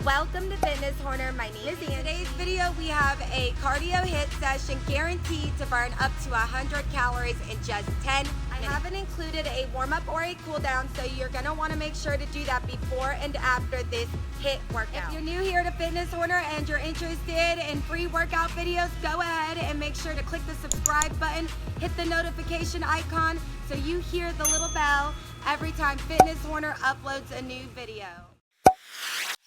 Welcome to Fitness Corner. My name is Angie. In today's video, we have a cardio hit session guaranteed to burn up to 100 calories in just 10 minutes. I haven't included a warm-up or a cool-down, so you're going to want to make sure to do that before and after this HIIT workout. If you're new here to Fitness Corner and you're interested in free workout videos, go ahead and make sure to click the subscribe button, hit the notification icon so you hear the little bell every time Fitness Corner uploads a new video.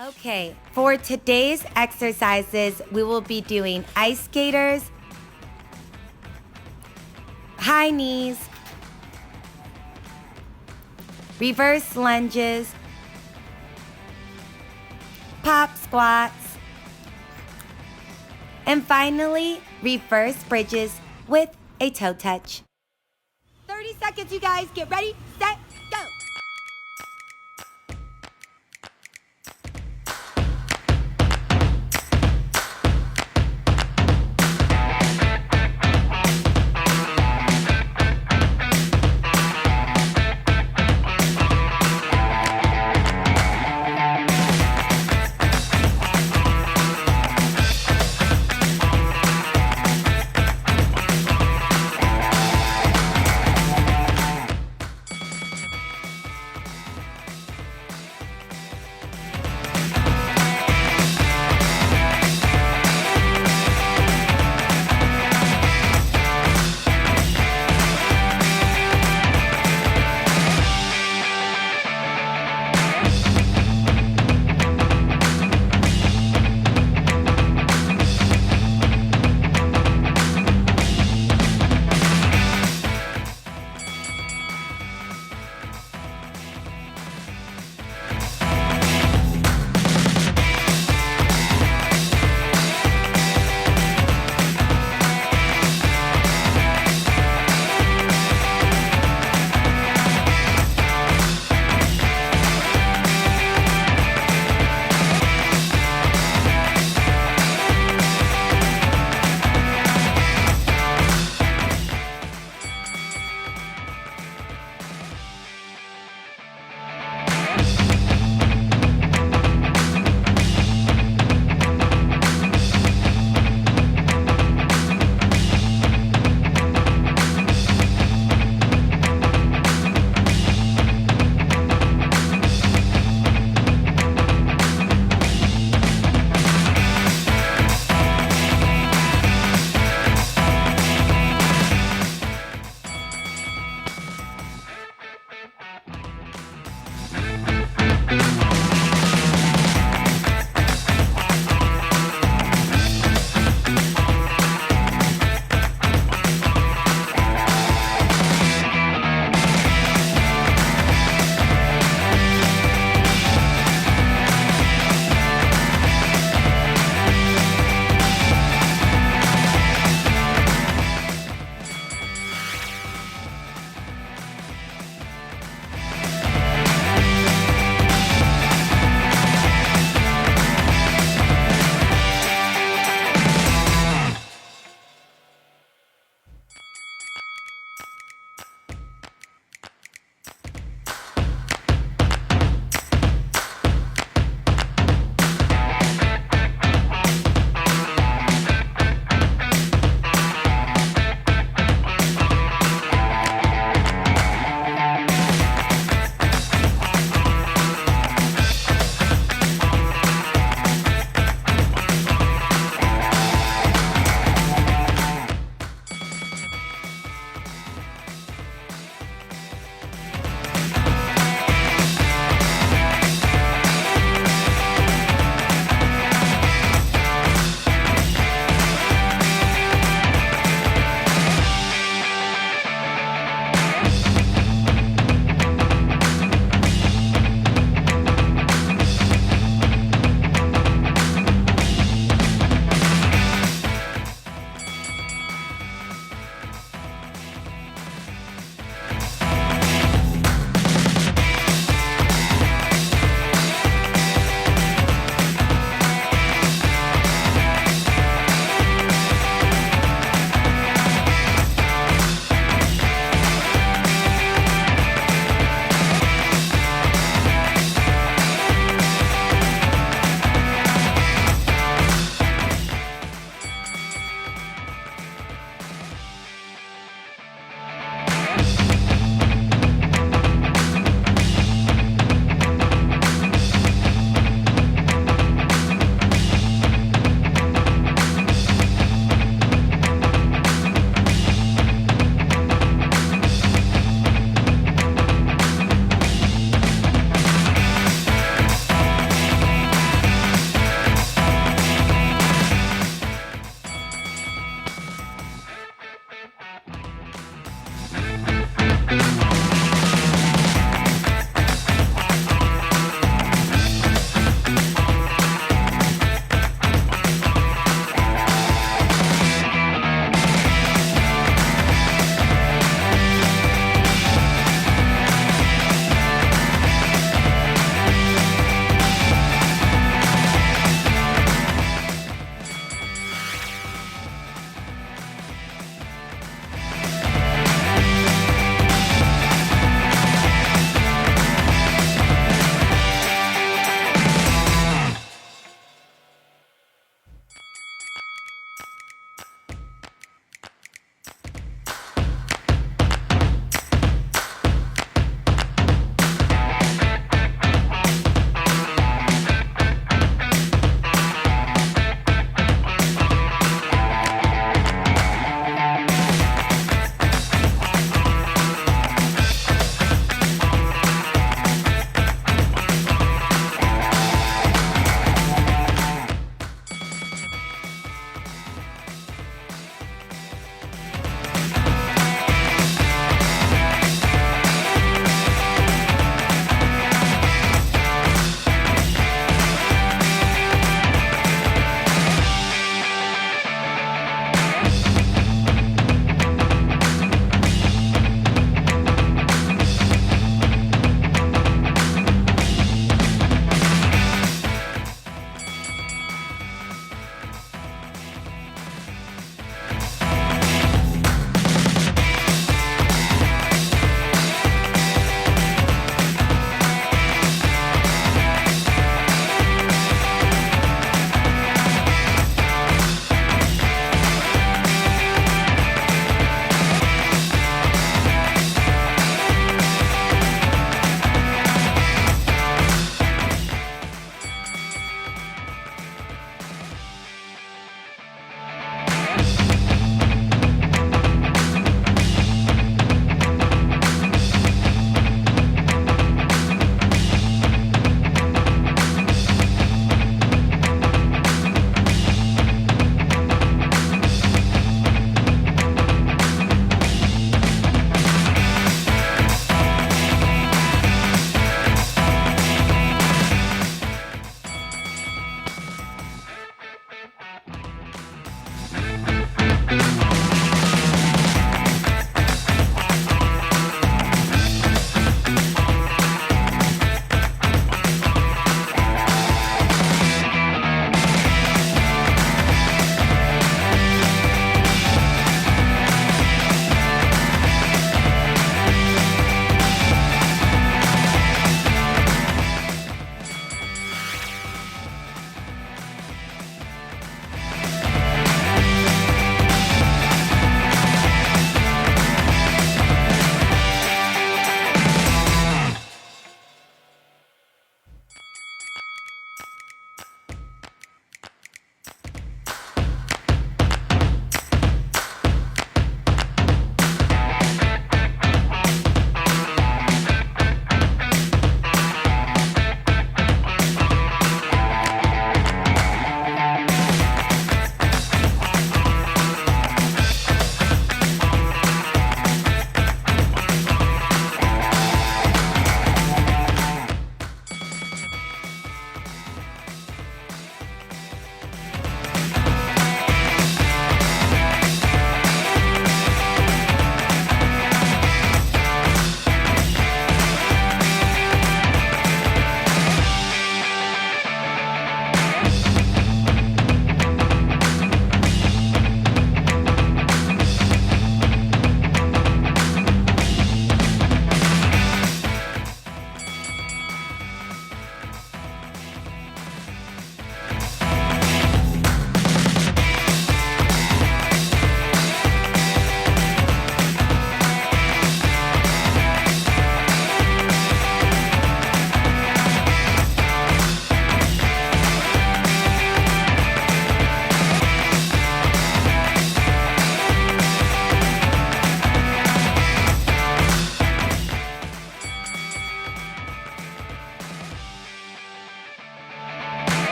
Okay, for today's exercises, we will be doing ice skaters, high knees, reverse lunges, pop squats, and finally, reverse bridges with a toe touch. 30 seconds, you guys. Get ready, set, go.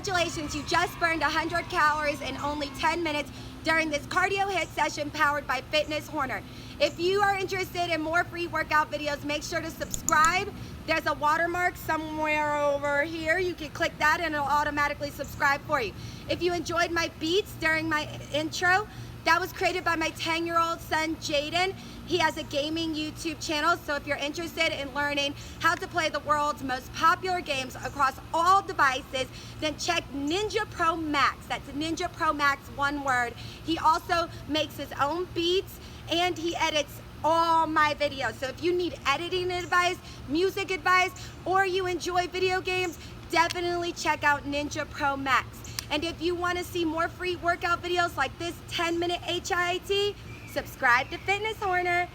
Congratulations, you just burned 100 calories in only 10 minutes during this cardio hit session powered by Fitness Horner. If you are interested in more free workout videos, make sure to subscribe. There's a watermark somewhere over here. You can click that and it'll automatically subscribe for you. If you enjoyed my beats during my intro, that was created by my 10-year-old son, Jaden. He has a gaming YouTube channel, so if you're interested in learning how to play the world's most popular games across all devices, then check Ninja Pro Max. That's Ninja Pro Max, one word. He also makes his own beats and he edits all my videos. So if you need editing advice, music advice, or you enjoy video games, definitely check out Ninja Pro Max. And if you want to see more free workout videos like this 10-minute HIIT, subscribe to Fitness Horner.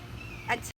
Until